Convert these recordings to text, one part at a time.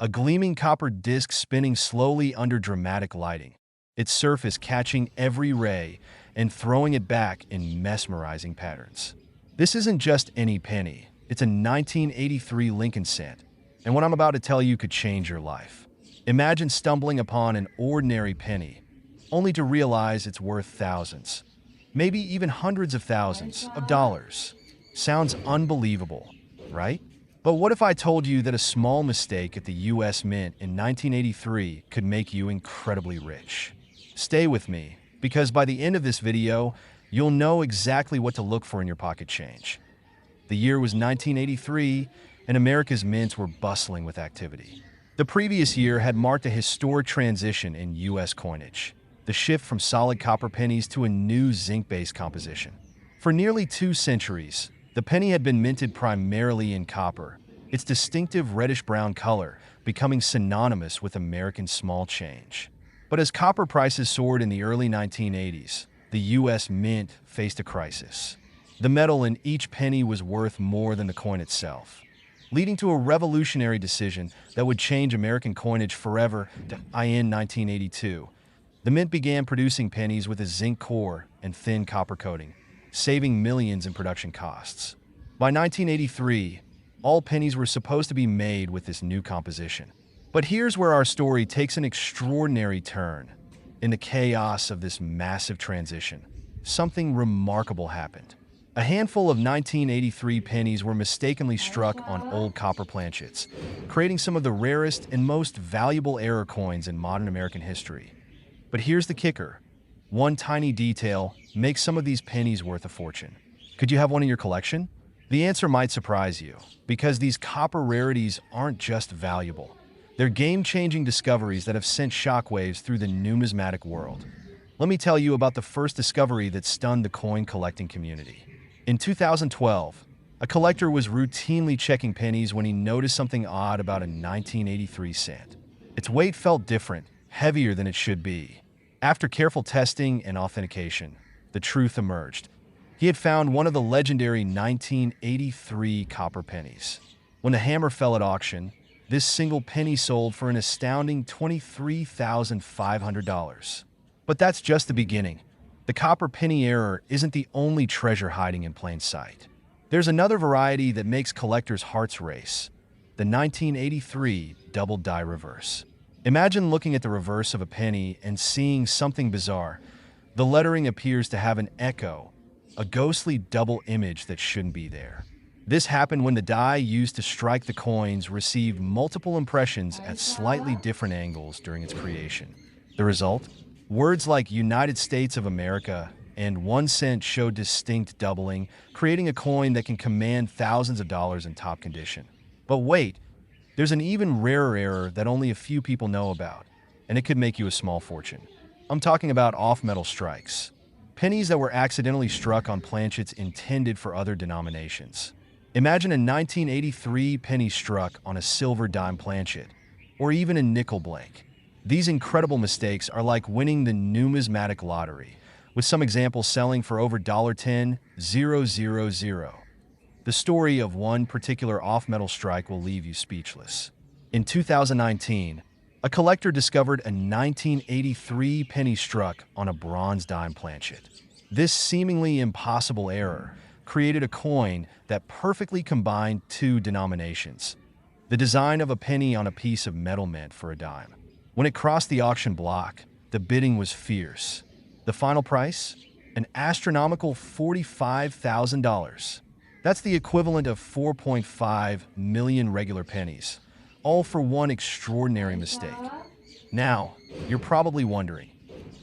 a gleaming copper disc spinning slowly under dramatic lighting, its surface catching every ray and throwing it back in mesmerizing patterns. This isn't just any penny, it's a 1983 Lincoln cent, and what I'm about to tell you could change your life. Imagine stumbling upon an ordinary penny, only to realize it's worth thousands, maybe even hundreds of thousands of dollars. Sounds unbelievable, right? But what if I told you that a small mistake at the US Mint in 1983 could make you incredibly rich? Stay with me, because by the end of this video, you'll know exactly what to look for in your pocket change. The year was 1983, and America's mints were bustling with activity. The previous year had marked a historic transition in US coinage, the shift from solid copper pennies to a new zinc-based composition. For nearly 2 centuries, the penny had been minted primarily in copper, its distinctive reddish-brown color becoming synonymous with American small change. But as copper prices soared in the early 1980s, the US Mint faced a crisis. The metal in each penny was worth more than the coin itself, leading to a revolutionary decision that would change American coinage forever. In 1982, the Mint began producing pennies with a zinc core and thin copper coating, saving millions in production costs. By 1983, all pennies were supposed to be made with this new composition. But here's where our story takes an extraordinary turn. In the chaos of this massive transition, something remarkable happened. A handful of 1983 pennies were mistakenly struck on old copper planchets, creating some of the rarest and most valuable error coins in modern American history. But here's the kicker. One tiny detail makes some of these pennies worth a fortune. Could you have one in your collection? The answer might surprise you, because these copper rarities aren't just valuable. They're game-changing discoveries that have sent shockwaves through the numismatic world. Let me tell you about the first discovery that stunned the coin collecting community. In 2012, a collector was routinely checking pennies when he noticed something odd about a 1983 cent. Its weight felt different, heavier than it should be. After careful testing and authentication, the truth emerged. He had found one of the legendary 1983 copper pennies. When the hammer fell at auction, this single penny sold for an astounding $23,500. But that's just the beginning. The copper penny error isn't the only treasure hiding in plain sight. There's another variety that makes collectors' hearts race: the 1983 double die reverse. Imagine looking at the reverse of a penny and seeing something bizarre. The lettering appears to have an echo, a ghostly double image that shouldn't be there. This happened when the die used to strike the coins received multiple impressions at slightly different angles during its creation. The result? Words like United States of America and 1 cent showed distinct doubling, creating a coin that can command thousands of dollars in top condition. But wait, there's an even rarer error that only a few people know about, and it could make you a small fortune. I'm talking about off-metal strikes. Pennies that were accidentally struck on planchets intended for other denominations. Imagine a 1983 penny struck on a silver dime planchet, or even a nickel blank. These incredible mistakes are like winning the numismatic lottery, with some examples selling for over $10,000. The story of one particular off-metal strike will leave you speechless. In 2019, a collector discovered a 1983 penny struck on a bronze dime planchet. This seemingly impossible error created a coin that perfectly combined 2 denominations. The design of a penny on a piece of metal meant for a dime. When it crossed the auction block, the bidding was fierce. The final price? An astronomical $45,000. That's the equivalent of 4.5 million regular pennies, all for one extraordinary mistake. Now, you're probably wondering,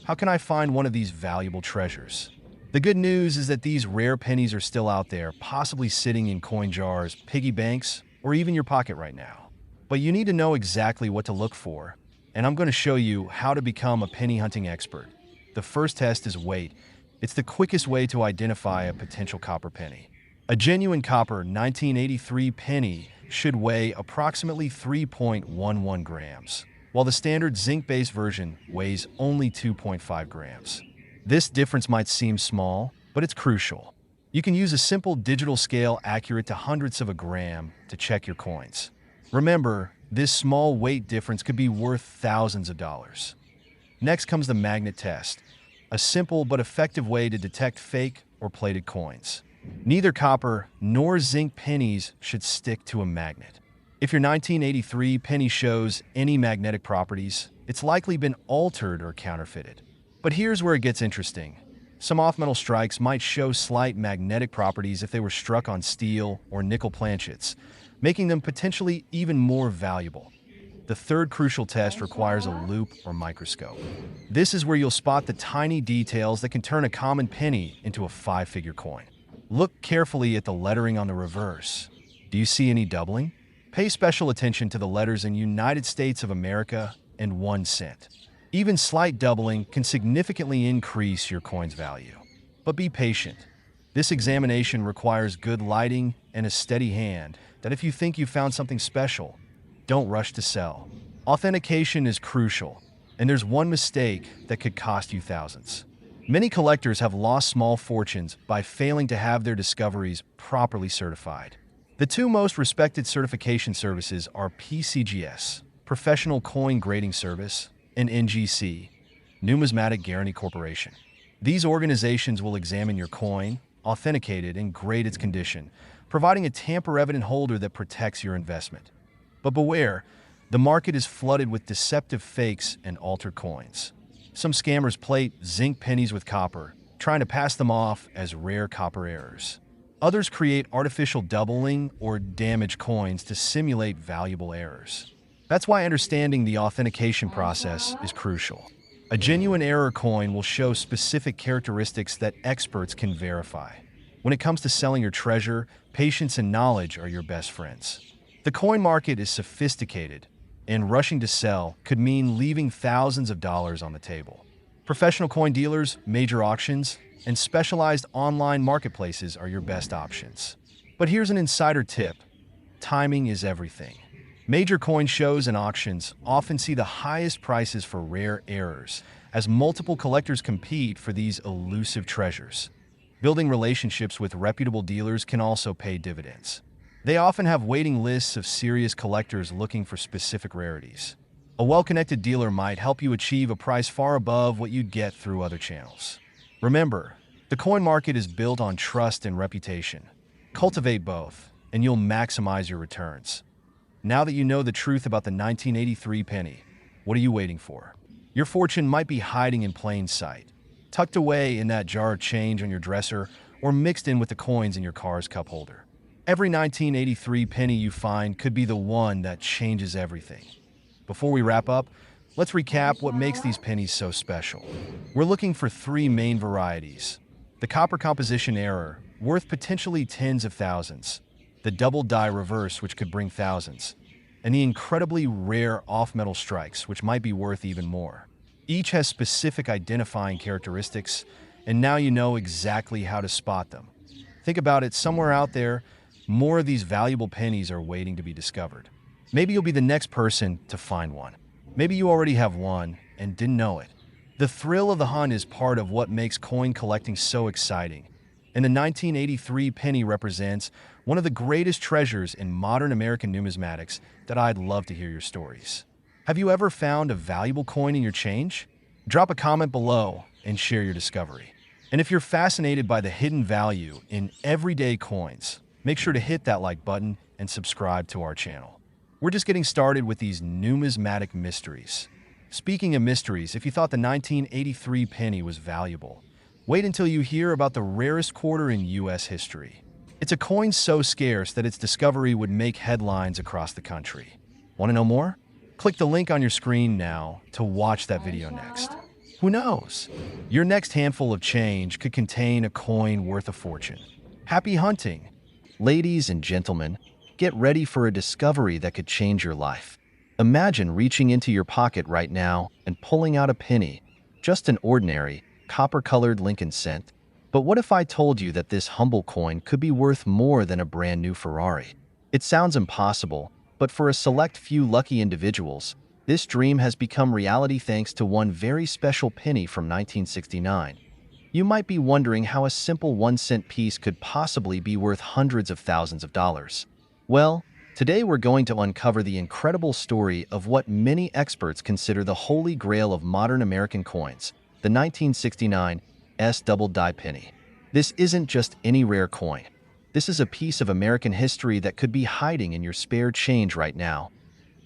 how can I find one of these valuable treasures? The good news is that these rare pennies are still out there, possibly sitting in coin jars, piggy banks, or even your pocket right now. But you need to know exactly what to look for, and I'm going to show you how to become a penny hunting expert. The first test is weight. It's the quickest way to identify a potential copper penny. A genuine copper 1983 penny should weigh approximately 3.11 grams, while the standard zinc-based version weighs only 2.5 grams. This difference might seem small, but it's crucial. You can use a simple digital scale accurate to hundredths of a gram to check your coins. Remember, This small weight difference could be worth thousands of dollars. Next comes the magnet test, a simple but effective way to detect fake or plated coins. Neither copper nor zinc pennies should stick to a magnet. If your 1983 penny shows any magnetic properties, it's likely been altered or counterfeited. But here's where it gets interesting. Some off-metal strikes might show slight magnetic properties if they were struck on steel or nickel planchets, making them potentially even more valuable. The third crucial test requires a loupe or microscope. This is where you'll spot the tiny details that can turn a common penny into a five-figure coin. Look carefully at the lettering on the reverse. Do you see any doubling? Pay special attention to the letters in United States of America and 1 cent. Even slight doubling can significantly increase your coin's value. But be patient. This examination requires good lighting and a steady hand that if you think you found something special, don't rush to sell. Authentication is crucial, and there's one mistake that could cost you thousands. Many collectors have lost small fortunes by failing to have their discoveries properly certified. The two most respected certification services are PCGS, Professional Coin Grading Service, and NGC, Numismatic Guarantee Corporation. These organizations will examine your coin, authenticate it, and grade its condition, providing a tamper-evident holder that protects your investment. But beware, the market is flooded with deceptive fakes and altered coins. Some scammers plate zinc pennies with copper, trying to pass them off as rare copper errors. Others create artificial doubling or damaged coins to simulate valuable errors. That's why understanding the authentication process is crucial. A genuine error coin will show specific characteristics that experts can verify. When it comes to selling your treasure, patience and knowledge are your best friends. The coin market is sophisticated, and rushing to sell could mean leaving thousands of dollars on the table. Professional coin dealers, major auctions, and specialized online marketplaces are your best options. But here's an insider tip. Timing is everything. Major coin shows and auctions often see the highest prices for rare errors, as multiple collectors compete for these elusive treasures. Building relationships with reputable dealers can also pay dividends. They often have waiting lists of serious collectors looking for specific rarities. A well-connected dealer might help you achieve a price far above what you'd get through other channels. Remember, the coin market is built on trust and reputation. Cultivate both, and you'll maximize your returns. Now that you know the truth about the 1983 penny, what are you waiting for? Your fortune might be hiding in plain sight, tucked away in that jar of change on your dresser or mixed in with the coins in your car's cup holder. Every 1983 penny you find could be the one that changes everything. Before we wrap up, let's recap what makes these pennies so special. We're looking for three main varieties. The copper composition error, worth potentially tens of thousands. The double die reverse, which could bring thousands. And the incredibly rare off-metal strikes, which might be worth even more. Each has specific identifying characteristics, and now you know exactly how to spot them. Think about it, somewhere out there, more of these valuable pennies are waiting to be discovered. Maybe you'll be the next person to find one. Maybe you already have one and didn't know it. The thrill of the hunt is part of what makes coin collecting so exciting. And the 1983 penny represents one of the greatest treasures in modern American numismatics that I'd love to hear your stories. Have you ever found a valuable coin in your change? Drop a comment below and share your discovery. And if you're fascinated by the hidden value in everyday coins, make sure to hit that like button and subscribe to our channel. We're just getting started with these numismatic mysteries. Speaking of mysteries, if you thought the 1983 penny was valuable, wait until you hear about the rarest quarter in U.S. history. It's a coin so scarce that its discovery would make headlines across the country. Want to know more? Click the link on your screen now to watch that video next. Who knows? Your next handful of change could contain a coin worth a fortune. Happy hunting! Ladies and gentlemen, get ready for a discovery that could change your life. Imagine reaching into your pocket right now and pulling out a penny, just an ordinary, copper-colored Lincoln cent. But what if I told you that this humble coin could be worth more than a brand new Ferrari? It sounds impossible, but for a select few lucky individuals, this dream has become reality thanks to one very special penny from 1969. You might be wondering how a simple 1 cent piece could possibly be worth hundreds of thousands of dollars. Well, Today we're going to uncover the incredible story of what many experts consider the holy grail of modern American coins, the 1969 S double die penny. This isn't just any rare coin. This is a piece of American history that could be hiding in your spare change right now.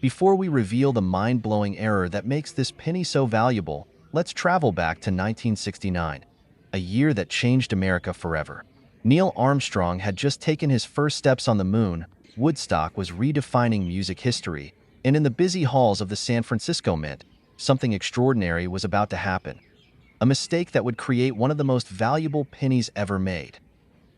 Before we reveal the mind-blowing error that makes this penny so valuable, let's travel back to 1969, a year that changed America forever. Neil Armstrong had just taken his first steps on the moon. Woodstock was redefining music history, and in the busy halls of the San Francisco Mint, something extraordinary was about to happen. A mistake that would create one of the most valuable pennies ever made.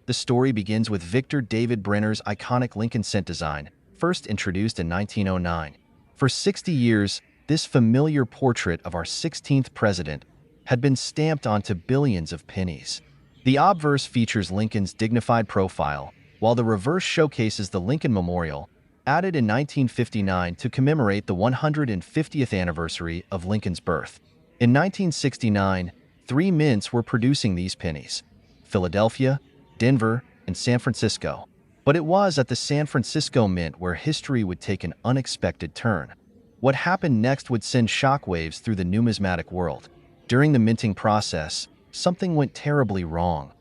The story begins with Victor David Brenner's iconic Lincoln cent design, first introduced in 1909. For 60 years, this familiar portrait of our 16th president had been stamped onto billions of pennies. The obverse features Lincoln's dignified profile, while the reverse showcases the Lincoln Memorial, added in 1959 to commemorate the 150th anniversary of Lincoln's birth. In 1969, three mints were producing these pennies: Philadelphia, Denver, and San Francisco. But it was at the San Francisco Mint where history would take an unexpected turn. What happened next would send shockwaves through the numismatic world. During the minting process, something went terribly wrong,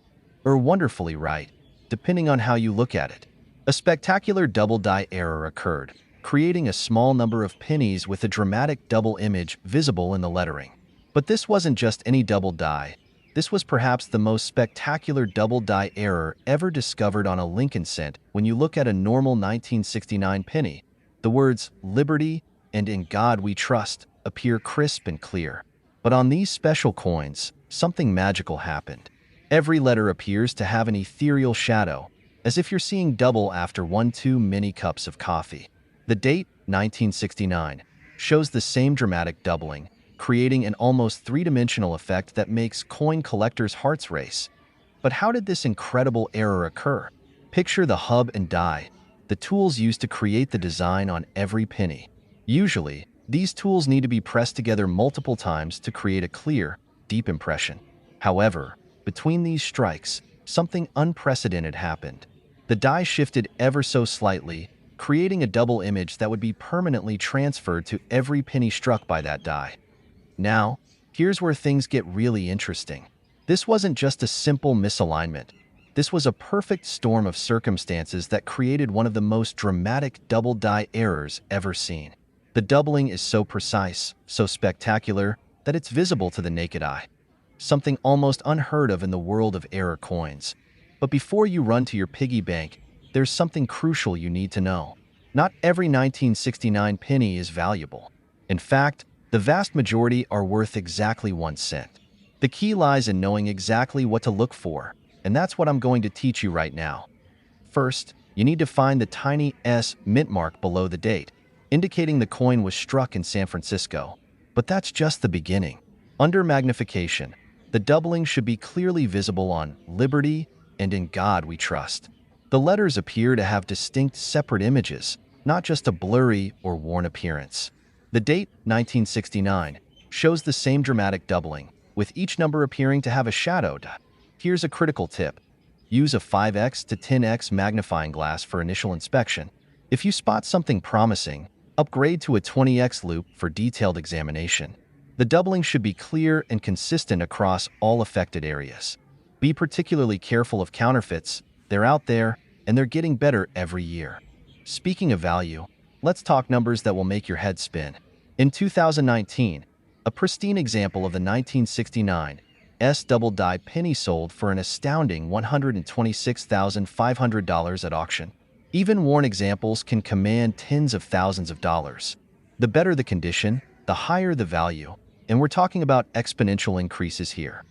or wonderfully right, depending on how you look at it. A spectacular double die error occurred, creating a small number of pennies with a dramatic double image visible in the lettering. But this wasn't just any double die. This was perhaps the most spectacular double die error ever discovered on a Lincoln cent. When you look at a normal 1969 penny, the words "Liberty" and "In God We Trust" appear crisp and clear. But on these special coins, something magical happened. Every letter appears to have an ethereal shadow, as if you're seeing double after one too many cups of coffee. The date, 1969, shows the same dramatic doubling, creating an almost three-dimensional effect that makes coin collectors' hearts race. But how did this incredible error occur? Picture the hub and die, the tools used to create the design on every penny. Usually, these tools need to be pressed together multiple times to create a clear, deep impression. However, between these strikes, something unprecedented happened. The die shifted ever so slightly, creating a double image that would be permanently transferred to every penny struck by that die. Now, here's where things get really interesting. This wasn't just a simple misalignment. This was a perfect storm of circumstances that created one of the most dramatic double die errors ever seen. The doubling is so precise, so spectacular, that it's visible to the naked eye. Something almost unheard of in the world of error coins. But before you run to your piggy bank, there's something crucial you need to know. Not every 1969 penny is valuable. In fact, the vast majority are worth exactly 1 cent. The key lies in knowing exactly what to look for, and that's what I'm going to teach you right now. First, you need to find the tiny S mint mark below the date, indicating the coin was struck in San Francisco. But that's just the beginning. Under magnification, the doubling should be clearly visible on "Liberty" and "In God We Trust." The letters appear to have distinct separate images, not just a blurry or worn appearance. The date, 1969, shows the same dramatic doubling, with each number appearing to have a shadow. Here's a critical tip. Use a 5x to 10x magnifying glass for initial inspection. If you spot something promising, upgrade to a 20x loupe for detailed examination. The doubling should be clear and consistent across all affected areas. Be particularly careful of counterfeits. They're out there, and they're getting better every year. Speaking of value, let's talk numbers that will make your head spin. In 2019, a pristine example of the 1969 S double die penny sold for an astounding $126,500 at auction. Even worn examples can command tens of thousands of dollars. The better the condition, the higher the value, and we're talking about exponential increases here.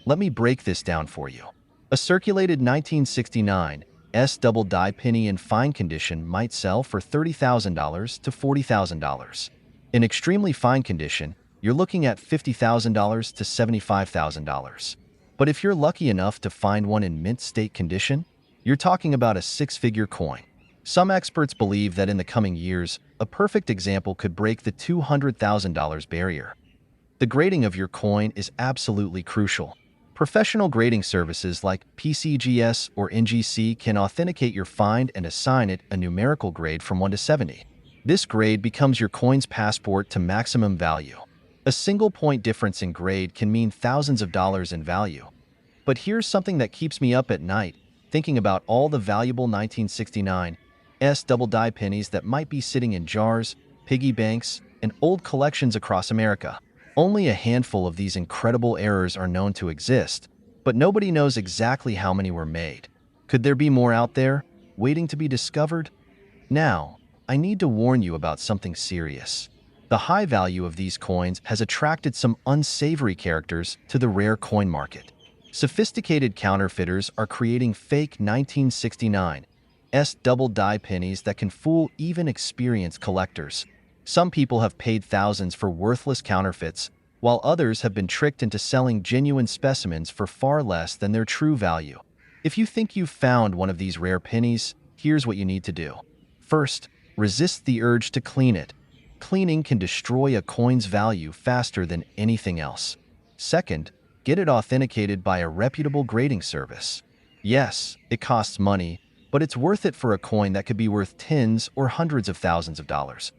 Let me break this down for you. A circulated 1969 S double die penny in fine condition might sell for $30,000 to $40,000. In extremely fine condition, you're looking at $50,000 to $75,000. But if you're lucky enough to find one in mint state condition, you're talking about a six-figure coin. Some experts believe that in the coming years, a perfect example could break the $200,000 barrier. The grading of your coin is absolutely crucial. Professional grading services like PCGS or NGC can authenticate your find and assign it a numerical grade from 1 to 70. This grade becomes your coin's passport to maximum value. A single point difference in grade can mean thousands of dollars in value. But here's something that keeps me up at night, thinking about all the valuable 1969 double die pennies that might be sitting in jars, piggy banks, and old collections across America. Only a handful of these incredible errors are known to exist, but nobody knows exactly how many were made. Could there be more out there, waiting to be discovered? Now, I need to warn you about something serious. The high value of these coins has attracted some unsavory characters to the rare coin market. Sophisticated counterfeiters are creating fake 1969 double die pennies that can fool even experienced collectors. Some people have paid thousands for worthless counterfeits, while others have been tricked into selling genuine specimens for far less than their true value. If you think you've found one of these rare pennies, here's what you need to do. First, resist the urge to clean it. Cleaning can destroy a coin's value faster than anything else. Second, get it authenticated by a reputable grading service. Yes, it costs money, but it's worth it for a coin that could be worth tens or hundreds of thousands of dollars.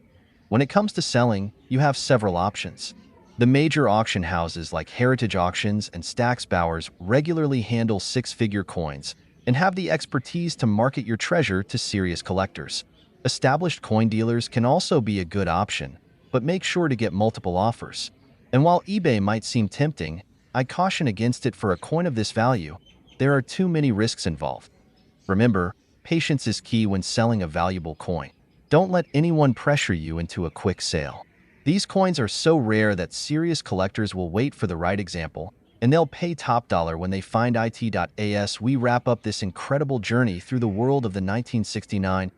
When it comes to selling, you have several options. The major auction houses like Heritage Auctions and Stack's Bowers regularly handle six-figure coins and have the expertise to market your treasure to serious collectors. Established coin dealers can also be a good option, but make sure to get multiple offers. And while eBay might seem tempting, I caution against it for a coin of this value. There are too many risks involved. Remember, patience is key when selling a valuable coin. Don't let anyone pressure you into a quick sale. These coins are so rare that serious collectors will wait for the right example, and they'll pay top dollar when they find it. As we wrap up this incredible journey through the world of the 1969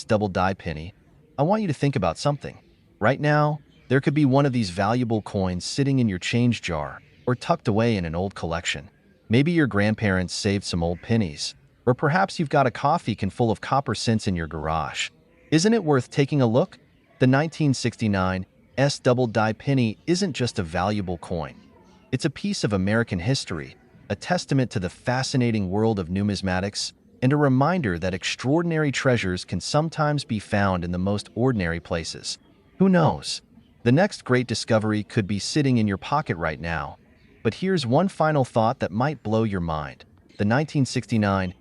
double die penny, I want you to think about something. Right now, there could be one of these valuable coins sitting in your change jar or tucked away in an old collection. Maybe your grandparents saved some old pennies, or perhaps you've got a coffee can full of copper cents in your garage. Isn't it worth taking a look? The 1969 double die penny isn't just a valuable coin. It's a piece of American history, a testament to the fascinating world of numismatics, and a reminder that extraordinary treasures can sometimes be found in the most ordinary places. Who knows? The next great discovery could be sitting in your pocket right now. But here's one final thought that might blow your mind. The 1969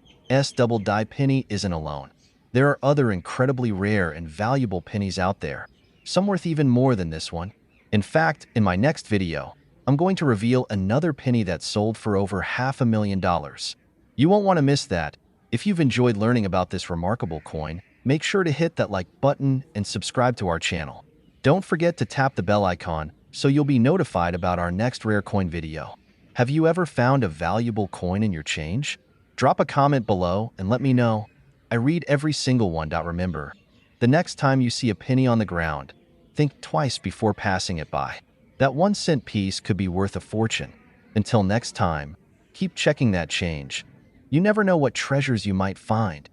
double die penny isn't alone. There are other incredibly rare and valuable pennies out there, some worth even more than this one. In fact, in my next video, I'm going to reveal another penny that sold for over $500,000. You won't want to miss that. If you've enjoyed learning about this remarkable coin, make sure to hit that like button and subscribe to our channel. Don't forget to tap the bell icon so you'll be notified about our next rare coin video. Have you ever found a valuable coin in your change? Drop a comment below and let me know. I read every single one. Remember, the next time you see a penny on the ground, think twice before passing it by. That 1-cent piece could be worth a fortune. Until next time, keep checking that change. You never know what treasures you might find.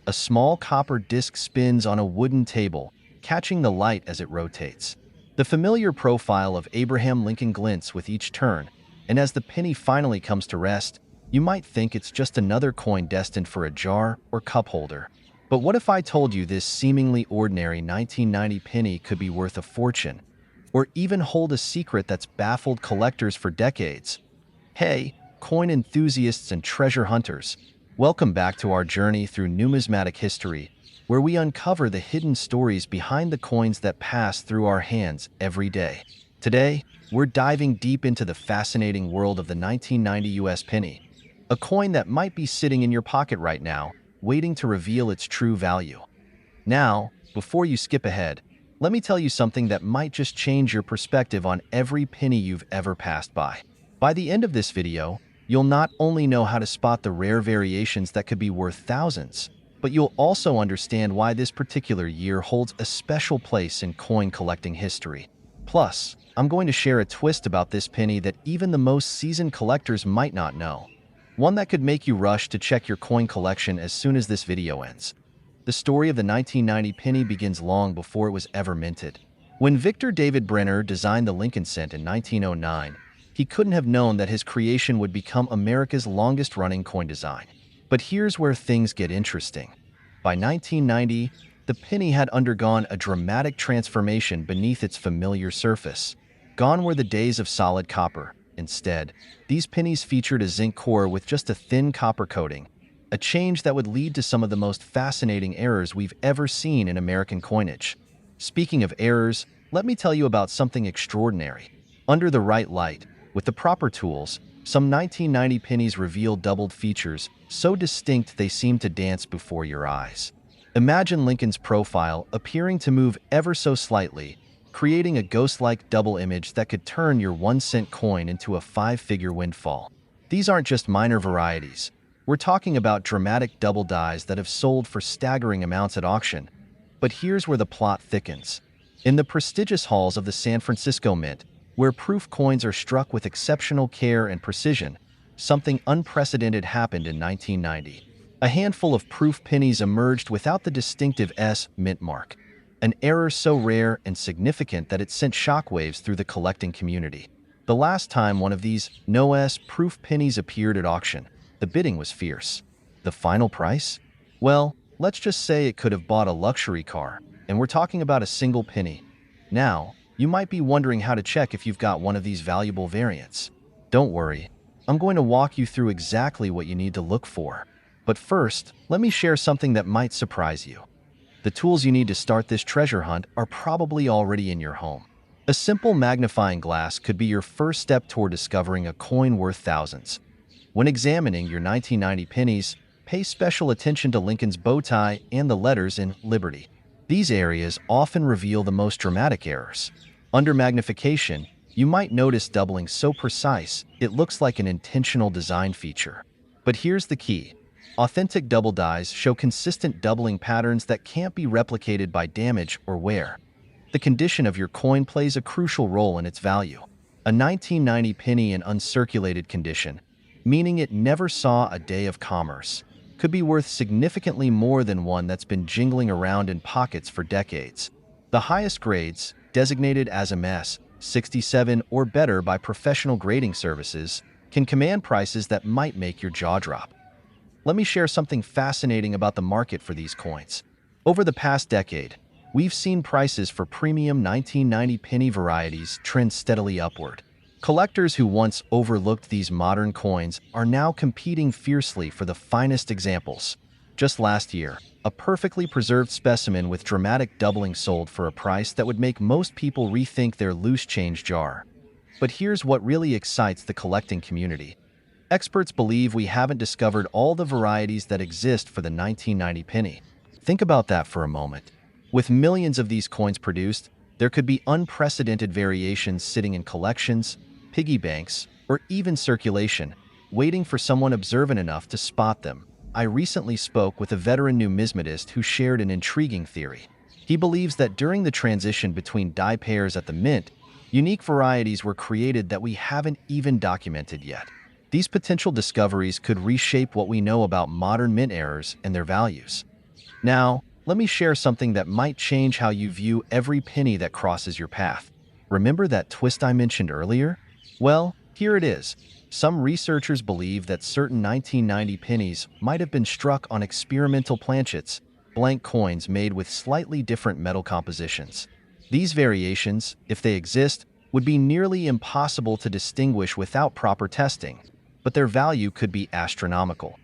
A small copper disc spins on a wooden table, catching the light as it rotates. The familiar profile of Abraham Lincoln glints with each turn, and as the penny finally comes to rest, you might think it's just another coin destined for a jar or cup holder. But what if I told you this seemingly ordinary 1990 penny could be worth a fortune, or even hold a secret that's baffled collectors for decades? Hey, coin enthusiasts and treasure hunters, welcome back to our journey through numismatic history, where we uncover the hidden stories behind the coins that pass through our hands every day. Today, we're diving deep into the fascinating world of the 1990 US penny, a coin that might be sitting in your pocket right now, waiting to reveal its true value. Now, before you skip ahead, let me tell you something that might just change your perspective on every penny you've ever passed by. By the end of this video, you'll not only know how to spot the rare variations that could be worth thousands, but you'll also understand why this particular year holds a special place in coin collecting history. Plus, I'm going to share a twist about this penny that even the most seasoned collectors might not know. One that could make you rush to check your coin collection as soon as this video ends. The story of the 1990 penny begins long before it was ever minted. When Victor David Brenner designed the Lincoln cent in 1909, He couldn't have known that his creation would become America's longest-running coin design. But here's where things get interesting. By 1990, the penny had undergone a dramatic transformation beneath its familiar surface. Gone were the days of solid copper. Instead, these pennies featured a zinc core with just a thin copper coating, a change that would lead to some of the most fascinating errors we've ever seen in American coinage. Speaking of errors, let me tell you about something extraordinary. Under the right light, with the proper tools, some 1990 pennies revealed doubled features so distinct they seemed to dance before your eyes. Imagine Lincoln's profile appearing to move ever so slightly, creating a ghost-like double image that could turn your 1-cent coin into a 5-figure windfall. These aren't just minor varieties. We're talking about dramatic double dies that have sold for staggering amounts at auction. But here's where the plot thickens. In the prestigious halls of the San Francisco Mint, where proof coins are struck with exceptional care and precision, something unprecedented happened in 1990. A handful of proof pennies emerged without the distinctive S mint mark, an error so rare and significant that it sent shockwaves through the collecting community. The last time one of these no-S proof pennies appeared at auction, the bidding was fierce. The final price? Well, let's just say it could have bought a luxury car, and we're talking about a single penny. Now, you might be wondering how to check if you've got one of these valuable variants. Don't worry, I'm going to walk you through exactly what you need to look for. But first, let me share something that might surprise you. The tools you need to start this treasure hunt are probably already in your home. A simple magnifying glass could be your first step toward discovering a coin worth thousands. When examining your 1990 pennies, pay special attention to Lincoln's bow tie and the letters in Liberty. These areas often reveal the most dramatic errors. Under magnification, you might notice doubling so precise it looks like an intentional design feature. But here's the key. Authentic double dies show consistent doubling patterns that can't be replicated by damage or wear. The condition of your coin plays a crucial role in its value. A 1990 penny in uncirculated condition, meaning it never saw a day of commerce, could be worth significantly more than one that's been jingling around in pockets for decades. The highest grades, designated as MS 67 or better by professional grading services, can command prices that might make your jaw drop. Let me share something fascinating about the market for these coins. Over the past decade, we've seen prices for premium 1990 penny varieties trend steadily upward. Collectors who once overlooked these modern coins are now competing fiercely for the finest examples. Just last year, a perfectly preserved specimen with dramatic doubling sold for a price that would make most people rethink their loose change jar. But here's what really excites the collecting community. Experts believe we haven't discovered all the varieties that exist for the 1990 penny. Think about that for a moment. With millions of these coins produced, there could be unprecedented variations sitting in collections, piggy banks, or even circulation, waiting for someone observant enough to spot them. I recently spoke with a veteran numismatist who shared an intriguing theory. He believes that during the transition between die pairs at the mint, unique varieties were created that we haven't even documented yet. These potential discoveries could reshape what we know about modern mint errors and their values. Now, let me share something that might change how you view every penny that crosses your path. Remember that twist I mentioned earlier? Well, here it is. Some researchers believe that certain 1990 pennies might have been struck on experimental planchets, blank coins made with slightly different metal compositions. These variations, if they exist, would be nearly impossible to distinguish without proper testing, but their value could be astronomical.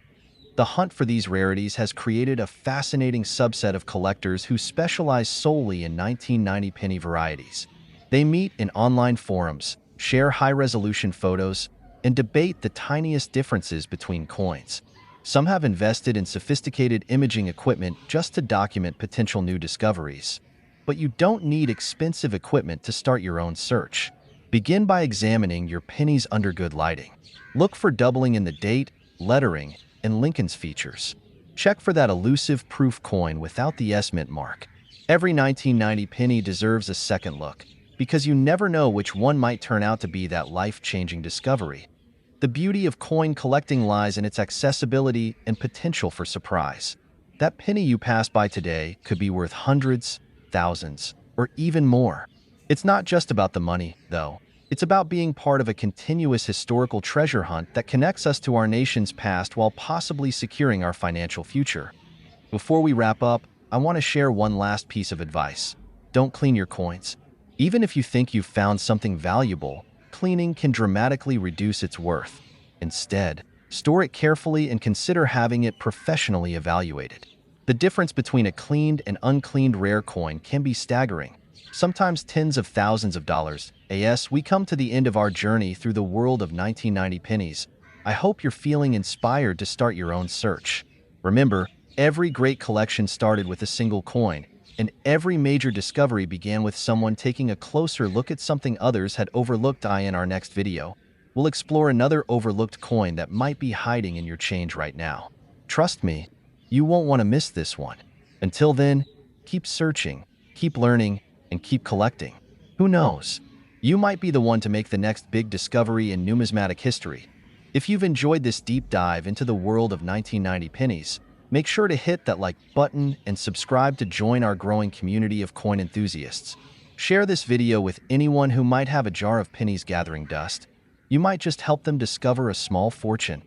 The hunt for these rarities has created a fascinating subset of collectors who specialize solely in 1990 penny varieties. They meet in online forums, share high-resolution photos, and debate the tiniest differences between coins. Some have invested in sophisticated imaging equipment just to document potential new discoveries. But you don't need expensive equipment to start your own search. Begin by examining your pennies under good lighting. Look for doubling in the date, lettering, and Lincoln's features. Check for that elusive proof coin without the S mint mark. Every 1990 penny deserves a second look, because you never know which one might turn out to be that life-changing discovery. The beauty of coin collecting lies in its accessibility and potential for surprise. That penny you pass by today could be worth hundreds, thousands, or even more. It's not just about the money, though. It's about being part of a continuous historical treasure hunt that connects us to our nation's past while possibly securing our financial future. Before we wrap up, I want to share one last piece of advice. Don't clean your coins. Even if you think you've found something valuable, cleaning can dramatically reduce its worth. Instead, store it carefully and consider having it professionally evaluated. The difference between a cleaned and uncleaned rare coin can be staggering, sometimes tens of thousands of dollars. As we come to the end of our journey through the world of 1990 pennies, I hope you're feeling inspired to start your own search. Remember, every great collection started with a single coin, and every major discovery began with someone taking a closer look at something others had overlooked. In our next video, we'll explore another overlooked coin that might be hiding in your change right now. Trust me, you won't want to miss this one. Until then, keep searching, keep learning, and keep collecting. Who knows? You might be the one to make the next big discovery in numismatic history. If you've enjoyed this deep dive into the world of 1990 pennies, make sure to hit that like button and subscribe to join our growing community of coin enthusiasts. Share this video with anyone who might have a jar of pennies gathering dust. You might just help them discover a small fortune.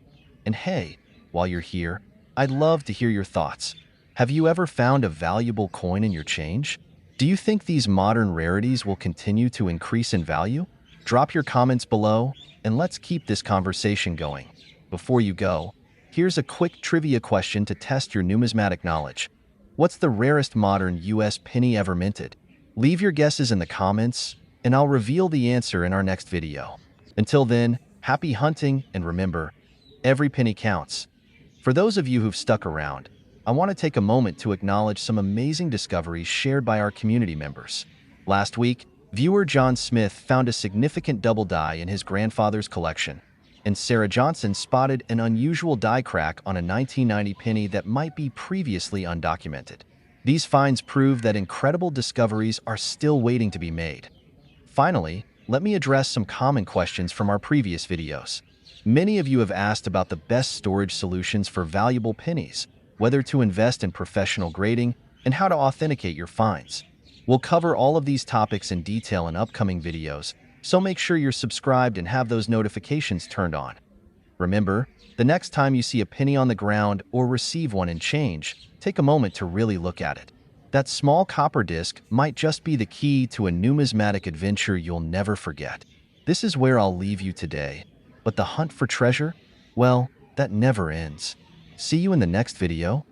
And hey, while you're here, I'd love to hear your thoughts. Have you ever found a valuable coin in your change? Do you think these modern rarities will continue to increase in value? Drop your comments below, and let's keep this conversation going. Before you go, here's a quick trivia question to test your numismatic knowledge. What's the rarest modern US penny ever minted? Leave your guesses in the comments, and I'll reveal the answer in our next video. Until then, happy hunting, and remember, every penny counts. For those of you who've stuck around, I want to take a moment to acknowledge some amazing discoveries shared by our community members. Last week, viewer John Smith found a significant double die in his grandfather's collection, and Sarah Johnson spotted an unusual die crack on a 1990 penny that might be previously undocumented. These finds prove that incredible discoveries are still waiting to be made. Finally, let me address some common questions from our previous videos. Many of you have asked about the best storage solutions for valuable pennies, whether to invest in professional grading, and how to authenticate your finds. We'll cover all of these topics in detail in upcoming videos, so make sure you're subscribed and have those notifications turned on. Remember, the next time you see a penny on the ground or receive one in change, take a moment to really look at it. That small copper disc might just be the key to a numismatic adventure you'll never forget. This is where I'll leave you today. But the hunt for treasure? Well, that never ends. See you in the next video.